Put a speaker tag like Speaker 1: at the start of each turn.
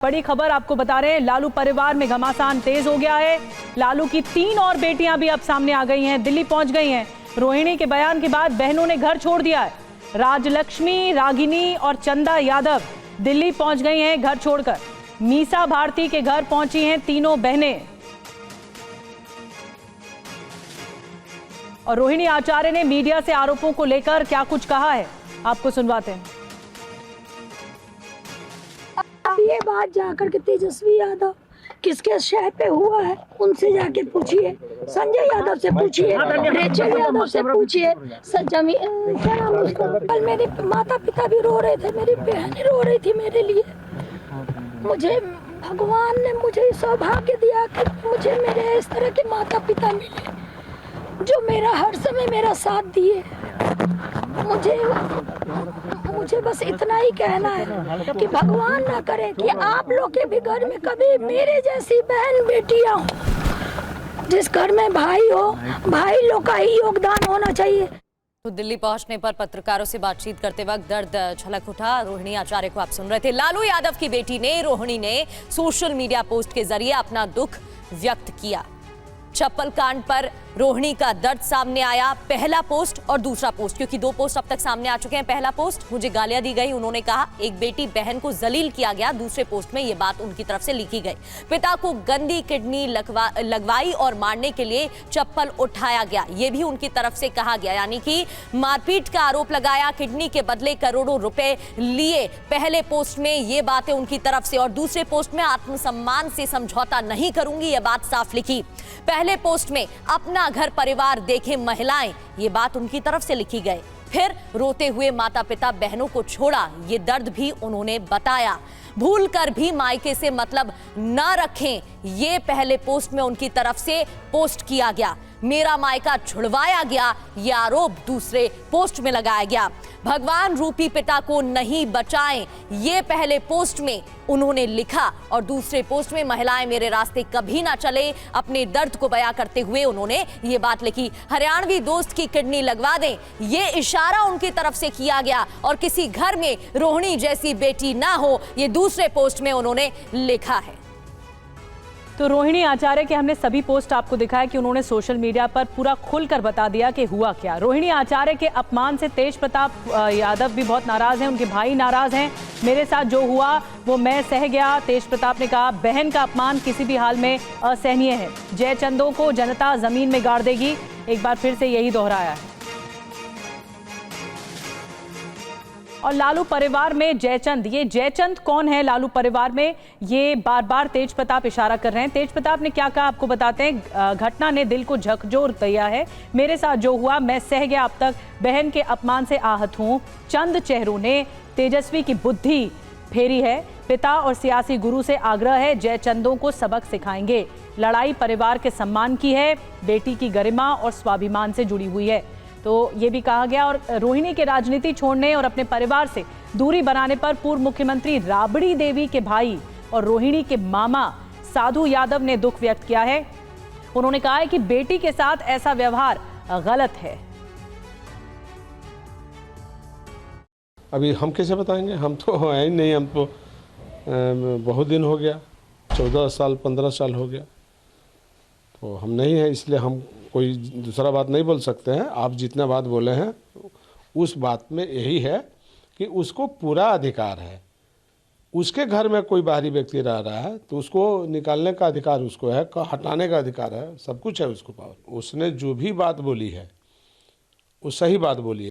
Speaker 1: बड़ी खबर आपको बता रहे हैं, लालू परिवार में घमासान तेज हो गया है। लालू की 3 और बेटियां भी अब सामने आ गई हैं, दिल्ली पहुंच गई हैं। रोहिणी के बयान के बाद बहनों ने घर छोड़ दिया है। राजलक्ष्मी, रागिनी और चंदा यादव दिल्ली पहुंच गई हैं घर छोड़कर। मीसा भारती के घर पहुंची हैं तीनों बहनें। और रोहिणी आचार्य ने मीडिया से आरोपों को लेकर क्या कुछ कहा है, आपको सुनवाते हैं।
Speaker 2: ये बात जाकर के तेजस्वी यादव किसके शहर पे हुआ है उनसे जाके पूछिए, संजय यादव से पूछिए, रेचल यादव से पूछिए, क्या नाम उसका। कल मेरे माता पिता भी रो रहे थे, मेरी बहन रो रही थी मेरे लिए। मुझे भगवान ने मुझे सौभाग्य दिया कि मुझे मेरे इस तरह के माता पिता मिले जो मेरा हर समय मेरा साथ दिए। मुझे बस इतना ही कहना है कि भगवान ना करे कि आप लोग के भी घर में कभी मेरे जैसी बहन बेटियां हो। जिस घर में भाई हो, भाई लोग का ही योगदान होना चाहिए।
Speaker 3: तो दिल्ली पहुंचने पर पत्रकारों से बातचीत करते वक्त दर्द झलक उठा। रोहिणी आचार्य को आप सुन रहे थे। लालू यादव की बेटी ने, रोहिणी ने सोशल मीडिया पोस्ट के जरिए अपना दुख व्यक्त किया। चप्पल कांड पर रोहिणी का दर्द सामने आया। पहला पोस्ट और दूसरा पोस्ट, क्योंकि 2 पोस्ट अब तक सामने आ चुके हैं। पहला पोस्ट, मुझे गालियां दी गई, उन्होंने कहा एक बेटी बहन को जलील किया गया। दूसरे पोस्ट में यह बात उनकी तरफ से लिखी गई, पिता को गंदी किडनी लगवाई और मारने के लिए चप्पल उठाया गया, यह भी उनकी तरफ से कहा गया। यानी कि मारपीट का आरोप लगाया, किडनी के बदले करोड़ों रुपए लिए। पहले पोस्ट में ये बातें उनकी तरफ से, और दूसरे पोस्ट में आत्मसम्मान से समझौता नहीं करूंगी, यह बात साफ लिखी। पहले पोस्ट में अपना घर परिवार देखें महिलाएं, ये बात उनकी तरफ से लिखी गई। फिर रोते हुए माता पिता बहनों को छोड़ा, ये दर्द भी उन्होंने बताया। भूल कर भी मायके से मतलब ना रखें, ये पहले पोस्ट में उनकी तरफ से पोस्ट किया गया। मेरा मायका छुड़वाया गया, यह आरोप दूसरे पोस्ट में लगाया गया। भगवान रूपी पिता को नहीं बचाएं, ये पहले पोस्ट में उन्होंने लिखा, और दूसरे पोस्ट में महिलाएं मेरे रास्ते कभी ना चले, अपने दर्द को बयां करते हुए उन्होंने ये बात लिखी। हरियाणवी दोस्त की किडनी लगवा दें, ये इशारा उनकी तरफ से किया गया। और किसी घर में रोहिणी जैसी बेटी ना हो, ये दूसरे पोस्ट में उन्होंने लिखा है।
Speaker 1: तो रोहिणी आचार्य के हमने सभी पोस्ट आपको दिखाया कि उन्होंने सोशल मीडिया पर पूरा खुलकर बता दिया कि हुआ क्या। रोहिणी आचार्य के अपमान से तेज प्रताप यादव भी बहुत नाराज हैं, उनके भाई नाराज हैं। मेरे साथ जो हुआ वो मैं सह गया, तेज प्रताप ने कहा। बहन का अपमान किसी भी हाल में असहनीय है। जयचंदों को जनता जमीन में गाड़ देगी, एक बार फिर से यही दोहराया है। और लालू परिवार में जयचंद, ये जयचंद कौन है लालू परिवार में, ये बार बार तेज प्रताप इशारा कर रहे हैं। तेज प्रताप ने क्या कहा आपको बताते हैं। घटना ने दिल को झकझोर दिया है, मेरे साथ जो हुआ मैं सह गया, अब तक बहन के अपमान से आहत हूं। चंद चेहरों ने तेजस्वी की बुद्धि फेरी है, पिता और सियासी गुरु से आग्रह है, जयचंदों को सबक सिखाएंगे। लड़ाई परिवार के सम्मान की है, बेटी की गरिमा और स्वाभिमान से जुड़ी हुई है, तो ये भी कहा गया। और रोहिणी के राजनीति छोड़ने और अपने परिवार से दूरी बनाने पर पूर्व मुख्यमंत्री राबड़ी देवी के भाई और रोहिणी के मामा साधु यादव ने दुख व्यक्त किया है। उन्होंने कहा है कि बेटी के साथ ऐसा व्यवहार गलत है।
Speaker 4: अभी हम कैसे बताएंगे, हम तो है ही नहीं, हम तो बहुत दिन हो गया, 14 साल 15 साल हो गया, तो हम नहीं है, इसलिए हम कोई दूसरा बात नहीं बोल सकते हैं। आप जितना बात बोले हैं उस बात में यही है कि उसको पूरा अधिकार है। उसके घर में कोई बाहरी व्यक्ति रह रहा है तो उसको निकालने का अधिकार उसको है, हटाने का अधिकार है, सब कुछ है उसको पावर। उसने जो भी बात बोली है वो सही बात बोली